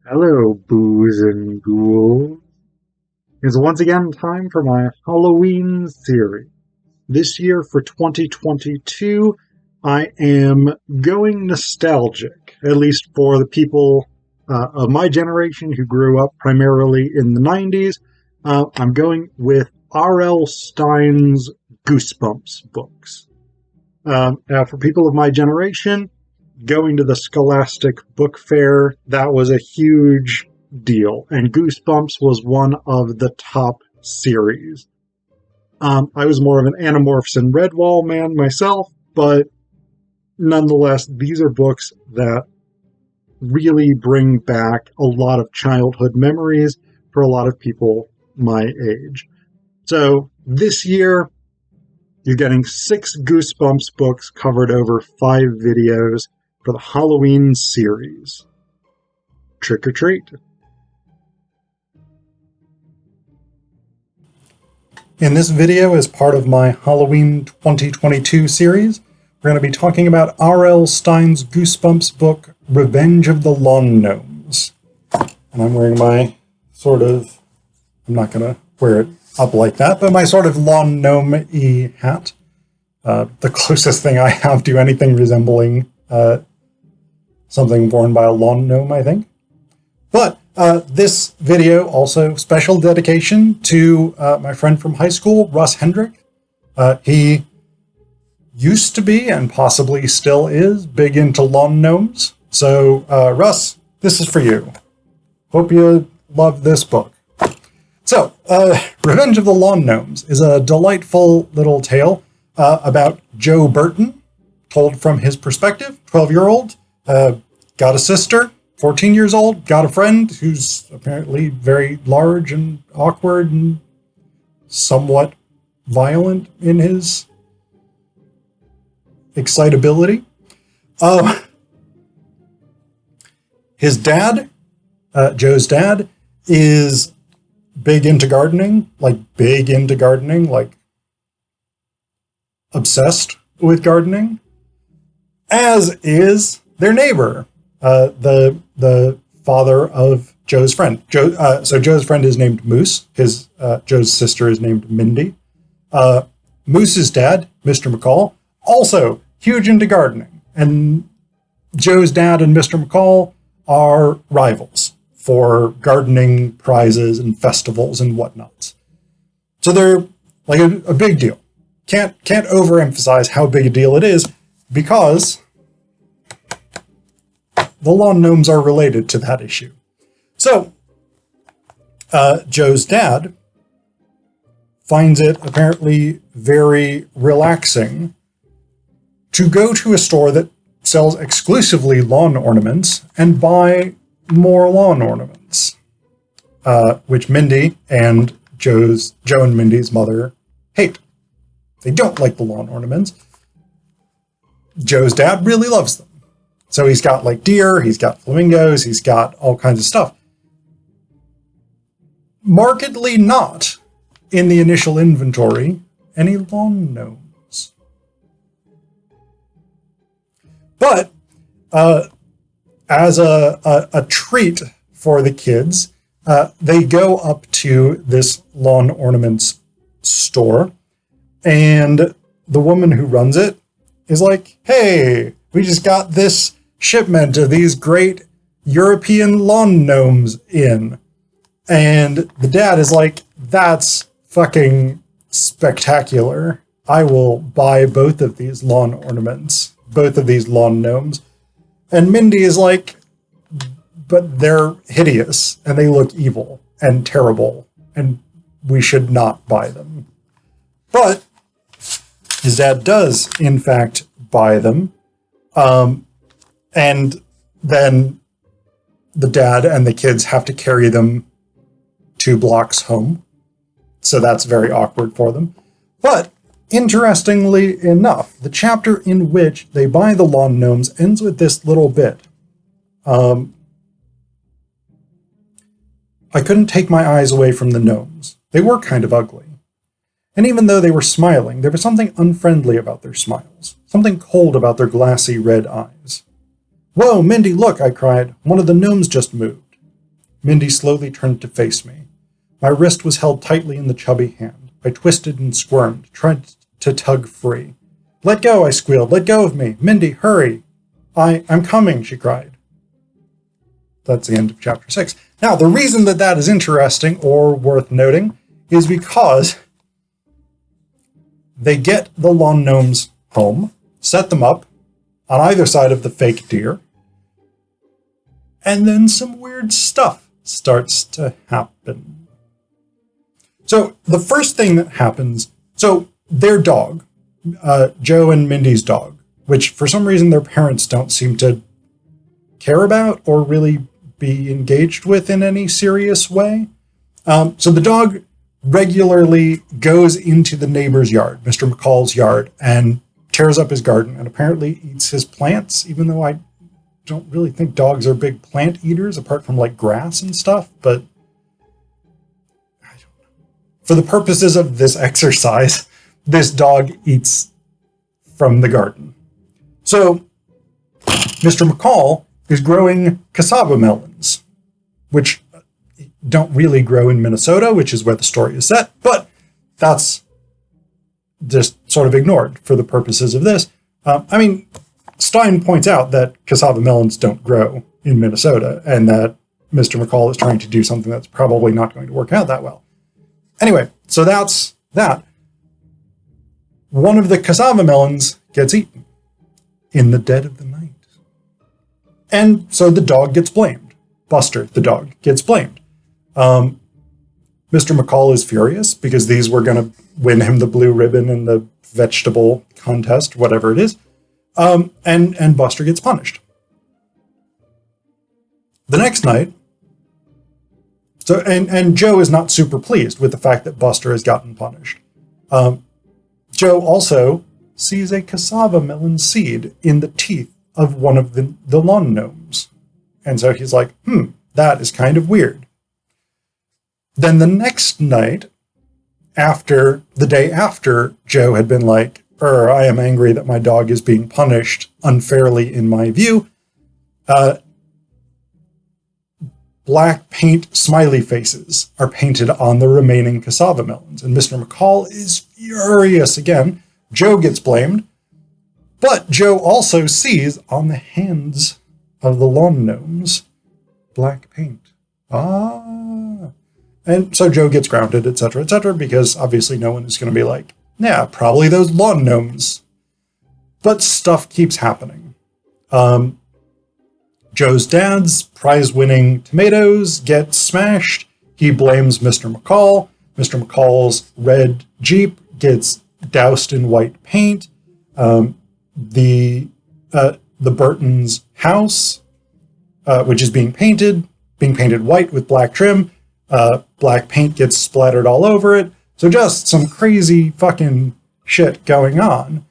Hello, booze and ghouls. It's once again time for my Halloween series. This year for 2022, I am going nostalgic, at least for the people of my generation who grew up primarily in the 90s. I'm going with R.L. Stine's Goosebumps books. For people of my generation, going to the Scholastic Book Fair, that was a huge deal, and Goosebumps was one of the top series. I was more of an Animorphs and Redwall man myself, but nonetheless, these are books that really bring back a lot of childhood memories for a lot of people my age. So this year, you're getting 6 Goosebumps books covered over 5 videos for the Halloween series. Trick or treat. In this video, as part of my Halloween 2022 series, we're going to be talking about R.L. Stine's Goosebumps book, Revenge of the Lawn Gnomes. And I'm wearing my I'm not going to wear it up like that, but my sort of lawn gnome-y hat. The closest thing I have to anything resembling something worn by a lawn gnome, I think. But this video, also special dedication to my friend from high school, Russ Hendrick. He used to be, and possibly still is, big into lawn gnomes. So, Russ, this is for you. Hope you love this book. So, Revenge of the Lawn Gnomes is a delightful little tale about Joe Burton, told from his perspective, 12-year-old, got a sister, 14 years old, got a friend who's apparently very large and awkward and somewhat violent in his excitability. His dad, Joe's dad, is big into gardening, like obsessed with gardening, as is their neighbor, the father of Joe's friend. So Joe's friend is named Moose. Joe's sister is named Mindy. Moose's dad, Mr. McCall, also huge into gardening. And Joe's dad and Mr. McCall are rivals for gardening prizes and festivals and whatnot. So they're like a big deal. Can't overemphasize how big a deal it is, because the lawn gnomes are related to that issue. So, Joe's dad finds it apparently very relaxing to go to a store that sells exclusively lawn ornaments and buy more lawn ornaments, which Mindy and Joe and Mindy's mother hate. They don't like the lawn ornaments. Joe's dad really loves them. So he's got like deer, he's got flamingos, he's got all kinds of stuff. Markedly not, in the initial inventory, any lawn gnomes. But as a treat for the kids, they go up to this lawn ornaments store, and the woman who runs it is like, hey, we just got this shipment of these great European lawn gnomes in. And the dad is like, that's fucking spectacular. I will buy both of these lawn ornaments, both of these lawn gnomes. And Mindy is like, but they're hideous and they look evil and terrible and we should not buy them. But his dad does, in fact, buy them. And then the dad and the kids have to carry them 2 blocks home. So that's very awkward for them. But interestingly enough, the chapter in which they buy the lawn gnomes ends with this little bit. I couldn't take my eyes away from the gnomes. They were kind of ugly. And even though they were smiling, there was something unfriendly about their smiles, something cold about their glassy red eyes. Whoa, Mindy, look, I cried. One of the gnomes just moved. Mindy slowly turned to face me. My wrist was held tightly in the chubby hand. I twisted and squirmed, tried to tug free. Let go, I squealed. Let go of me. Mindy, hurry. I'm coming, she cried. That's the end of chapter 6. Now, the reason that that is interesting or worth noting is because they get the lawn gnomes home, set them up on either side of the fake deer, and then some weird stuff starts to happen. So the first thing that happens, so their dog, Joe and Mindy's dog, which for some reason their parents don't seem to care about or really be engaged with in any serious way. So the dog regularly goes into the neighbor's yard, Mr. McCall's yard, and tears up his garden and apparently eats his plants, even though I don't really think dogs are big plant eaters apart from like grass and stuff, but I don't know. For the purposes of this exercise, this dog eats from the garden. So Mr. McCall is growing cassava melons, which don't really grow in Minnesota, which is where the story is set, but that's just sort of ignored for the purposes of this. I mean, Stine points out that cassava melons don't grow in Minnesota, and that Mr. McCall is trying to do something that's probably not going to work out that well. Anyway, so that's that. One of the cassava melons gets eaten in the dead of the night. And so the dog gets blamed. Buster, the dog, gets blamed. Mr. McCall is furious because these were going to win him the blue ribbon in the vegetable contest, whatever it is. And Buster gets punished. The next night, so and Joe is not super pleased with the fact that Buster has gotten punished. Joe also sees a cassava melon seed in the teeth of one of the lawn gnomes. And so he's like, that is kind of weird. Then the next night, the day after Joe had been like, I am angry that my dog is being punished unfairly in my view, black paint smiley faces are painted on the remaining cassava melons. And Mr. McCall is furious again. Joe gets blamed. But Joe also sees on the hands of the lawn gnomes black paint. And so Joe gets grounded, etc., because obviously no one is going to be like, yeah, probably those lawn gnomes. But stuff keeps happening. Joe's dad's prize-winning tomatoes get smashed. He blames Mr. McCall. Mr. McCall's red Jeep gets doused in white paint. The Burton's house, which is being painted white with black trim. Black paint gets splattered all over it. So just some crazy fucking shit going on.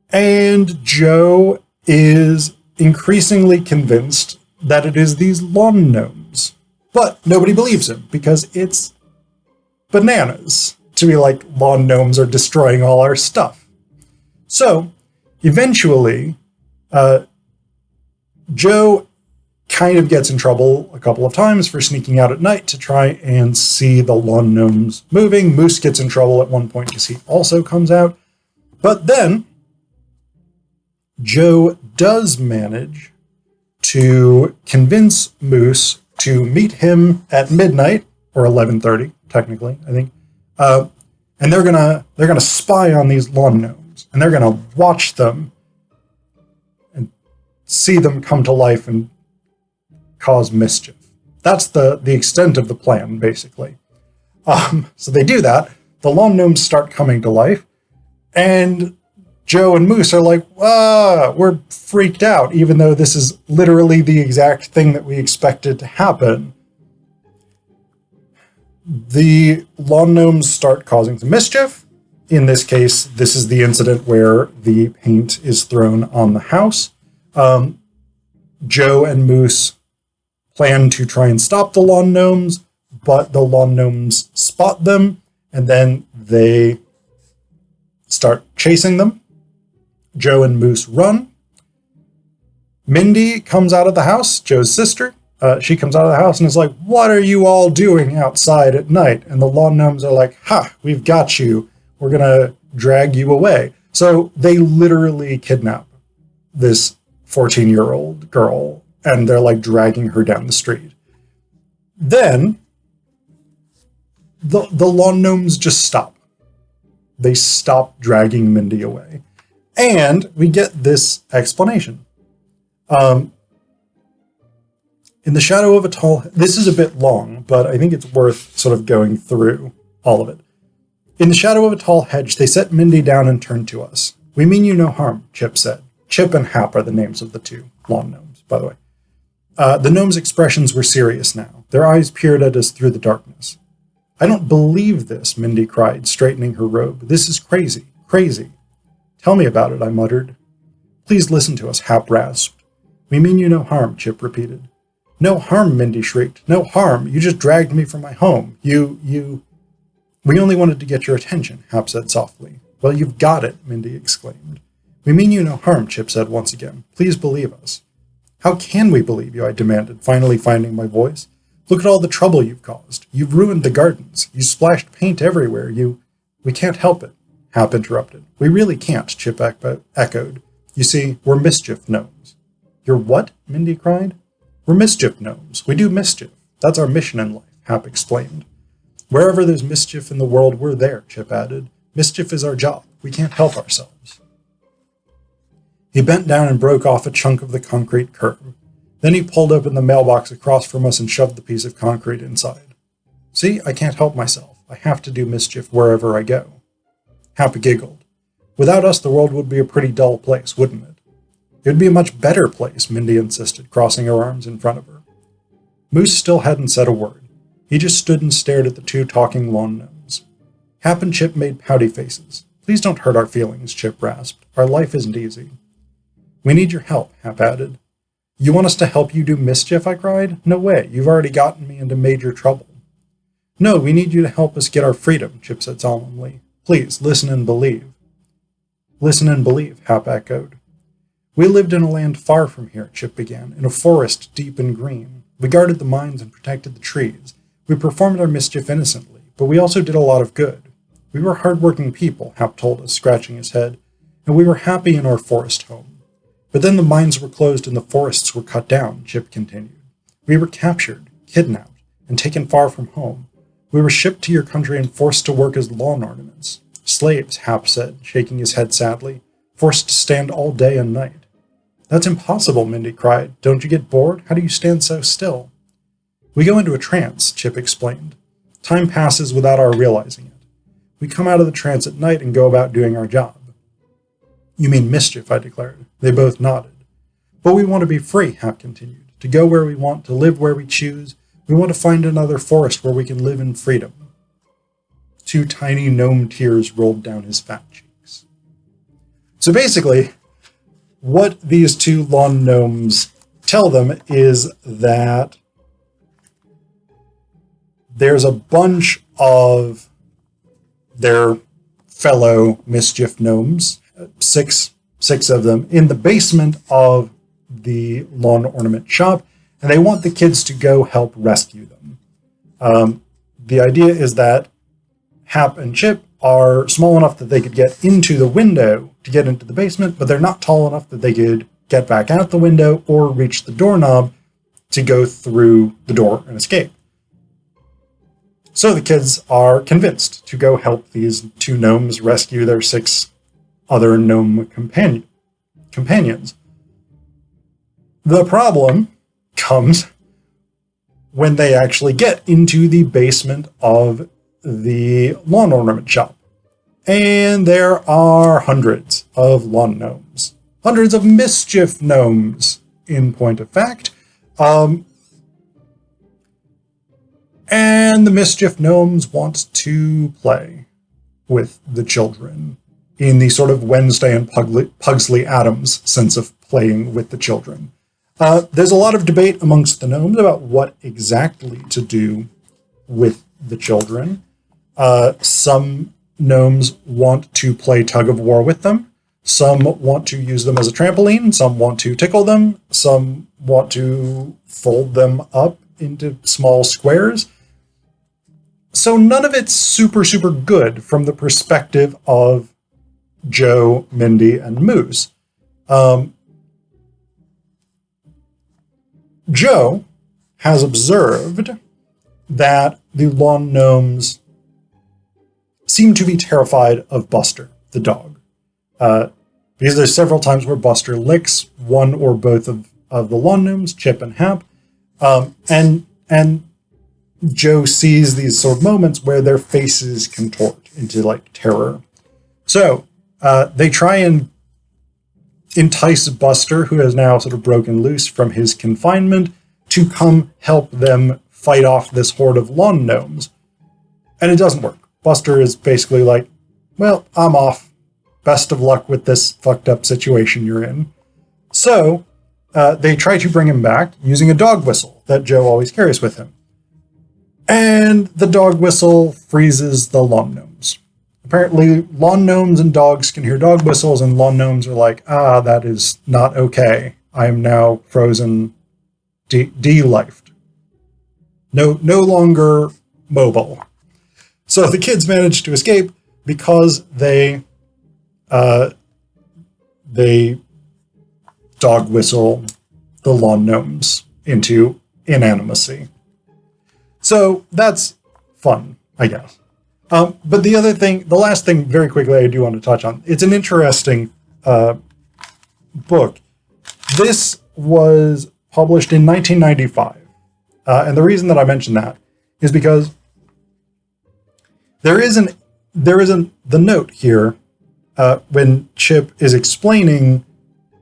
And Joe is increasingly convinced that it is these lawn gnomes. But nobody believes him because it's bananas to be like, lawn gnomes are destroying all our stuff. So eventually, Joe kind of gets in trouble a couple of times for sneaking out at night to try and see the lawn gnomes moving. Moose gets in trouble at one point because he also comes out. But then Joe does manage to convince Moose to meet him at midnight, or 11:30, technically, I think. And they're gonna spy on these lawn gnomes, and they're gonna watch them and see them come to life and cause mischief. That's the extent of the plan, basically. So they do that. The lawn gnomes start coming to life, and Joe and Moose are like, we're freaked out, even though this is literally the exact thing that we expected to happen. The lawn gnomes start causing some mischief. In this case, this is the incident where the paint is thrown on the house. Joe and Moose plan to try and stop the lawn gnomes, but the lawn gnomes spot them, and then they start chasing them. Joe and Moose run. Mindy comes out of the house, Joe's sister. She comes out of the house and is like, "What are you all doing outside at night?" And the lawn gnomes are like, "Ha, we've got you. We're going to drag you away." So they literally kidnap this 14-year-old girl, and they're like dragging her down the street. Then the lawn gnomes just stop. They stop dragging Mindy away. And we get this explanation. In the shadow of a tall... This is a bit long, but I think it's worth sort of going through all of it. In the shadow of a tall hedge, they set Mindy down and turned to us. "We mean you no harm," Chip said. Chip and Hap are the names of the two lawn gnomes, by the way. The gnomes' expressions were serious now. Their eyes peered at us through the darkness. "I don't believe this," Mindy cried, straightening her robe. "This is crazy, crazy." "Tell me about it," I muttered. "Please listen to us," Hap rasped. "We mean you no harm," Chip repeated. "No harm," Mindy shrieked. "No harm. You just dragged me from my home. You... "We only wanted to get your attention," Hap said softly. "Well, you've got it," Mindy exclaimed. "We mean you no harm," Chip said once again. "Please believe us." "How can we believe you?" I demanded, finally finding my voice. "Look at all the trouble you've caused. You've ruined the gardens. You splashed paint everywhere. We can't help it," Hap interrupted. "We really can't," Chip echoed. "You see, we're mischief gnomes." "You're what?" Mindy cried. "We're mischief gnomes. We do mischief. That's our mission in life," Hap explained. "Wherever there's mischief in the world, we're there," Chip added. "Mischief is our job. We can't help ourselves." He bent down and broke off a chunk of the concrete curb. Then he pulled open the mailbox across from us and shoved the piece of concrete inside. "See, I can't help myself. I have to do mischief wherever I go." Hap giggled. "Without us, the world would be a pretty dull place, wouldn't it?" "It would be a much better place," Mindy insisted, crossing her arms in front of her. Moose still hadn't said a word. He just stood and stared at the two talking lawn gnomes. Hap and Chip made pouty faces. "Please don't hurt our feelings," Chip rasped. "Our life isn't easy." "We need your help," Hap added. "You want us to help you do mischief?" I cried. "No way. You've already gotten me into major trouble." "No, we need you to help us get our freedom," Chip said solemnly. "Please, listen and believe." "Listen and believe," Hap echoed. "We lived in a land far from here," Chip began, "in a forest deep and green. We guarded the mines and protected the trees. We performed our mischief innocently, but we also did a lot of good. We were hard-working people," Hap told us, scratching his head, "and we were happy in our forest home. But then the mines were closed and the forests were cut down," Chip continued. "We were captured, kidnapped, and taken far from home. We were shipped to your country and forced to work as lawn ornaments. Slaves," Hap said, shaking his head sadly, "forced to stand all day and night." "That's impossible," Mindy cried. "Don't you get bored? How do you stand so still?" "We go into a trance," Chip explained. "Time passes without our realizing it. We come out of the trance at night and go about doing our job." "You mean mischief," I declared. They both nodded. "But we want to be free," Hap continued, "to go where we want, to live where we choose. We want to find another forest where we can live in freedom." Two tiny gnome tears rolled down his fat cheeks. So basically, what these two lawn gnomes tell them is that there's a bunch of their fellow mischief gnomes, six of them, in the basement of the lawn ornament shop, and they want the kids to go help rescue them. The idea is that Hap and Chip are small enough that they could get into the window to get into the basement, but they're not tall enough that they could get back out the window or reach the doorknob to go through the door and escape. So the kids are convinced to go help these two gnomes rescue their six other gnome companions. The problem comes when they actually get into the basement of the lawn ornament shop. And there are hundreds of lawn gnomes. Hundreds of mischief gnomes, in point of fact. And the mischief gnomes want to play with the children in the sort of Wednesday and Pugsley Addams sense of playing with the children. There's a lot of debate amongst the gnomes about what exactly to do with the children. Some gnomes want to play tug of war with them. Some want to use them as a trampoline, some want to tickle them, some want to fold them up into small squares. So none of it's super, super good from the perspective of Joe, Mindy, and Moose. Joe has observed that the lawn gnomes seem to be terrified of Buster, the dog. Because there's several times where Buster licks one or both of the lawn gnomes, Chip and Hap, and Joe sees these sort of moments where their faces contort into like terror. So they try and entice Buster, who has now sort of broken loose from his confinement, to come help them fight off this horde of lawn gnomes. And it doesn't work. Buster is basically like, well, I'm off. Best of luck with this fucked up situation you're in. So they try to bring him back using a dog whistle that Joe always carries with him. And the dog whistle freezes the lawn gnomes. Apparently, lawn gnomes and dogs can hear dog whistles, and lawn gnomes are like, that is not okay. I am now frozen, de-lifed. No longer mobile. So the kids manage to escape because they dog whistle the lawn gnomes into inanimacy. So that's fun, I guess. But the last thing, very quickly, I do want to touch on. It's an interesting book. This was published in 1995. And the reason that I mention that is because there is the note here when Chip is explaining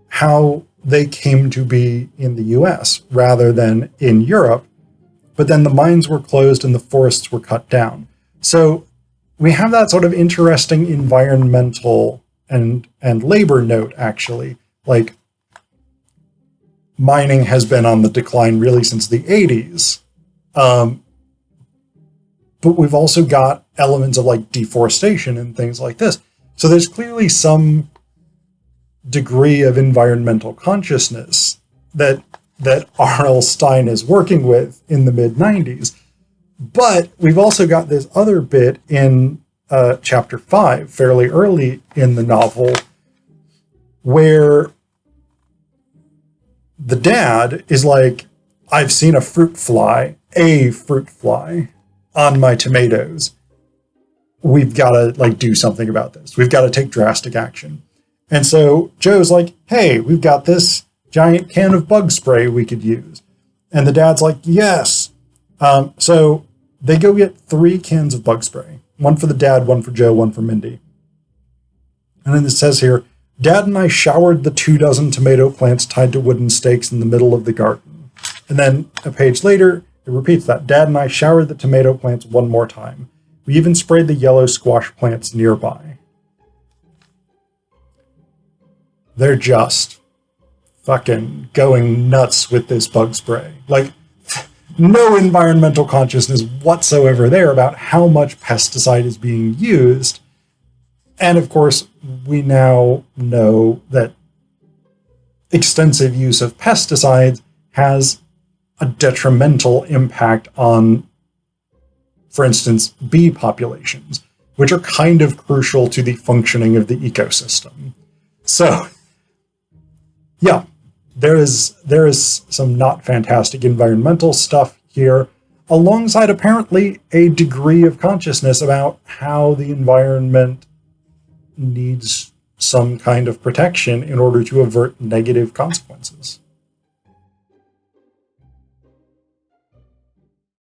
how they came to be in the US rather than in Europe, but then the mines were closed and the forests were cut down. So we have that sort of interesting environmental and labor note, actually. Like, mining has been on the decline really since the 80s. But we've also got elements of like deforestation and things like this. So there's clearly some degree of environmental consciousness that R.L. Stine is working with in the mid-90s. But we've also got this other bit in chapter 5, fairly early in the novel, where the dad is like, I've seen a fruit fly on my tomatoes. We've got to like do something about this. We've got to take drastic action. And so Joe's like, hey, we've got this giant can of bug spray we could use. And the dad's like, yes. So they go get 3 cans of bug spray. One for the dad, one for Joe, one for Mindy. And then it says here, Dad and I showered the 24 tomato plants tied to wooden stakes in the middle of the garden. And then a page later, it repeats that. Dad and I showered the tomato plants one more time. We even sprayed the yellow squash plants nearby. They're just fucking going nuts with this bug spray. Like, no environmental consciousness whatsoever there about how much pesticide is being used. And of course, we now know that extensive use of pesticides has a detrimental impact on, for instance, bee populations, which are kind of crucial to the functioning of the ecosystem. So, yeah, there is some not fantastic environmental stuff here, alongside apparently a degree of consciousness about how the environment needs some kind of protection in order to avert negative consequences.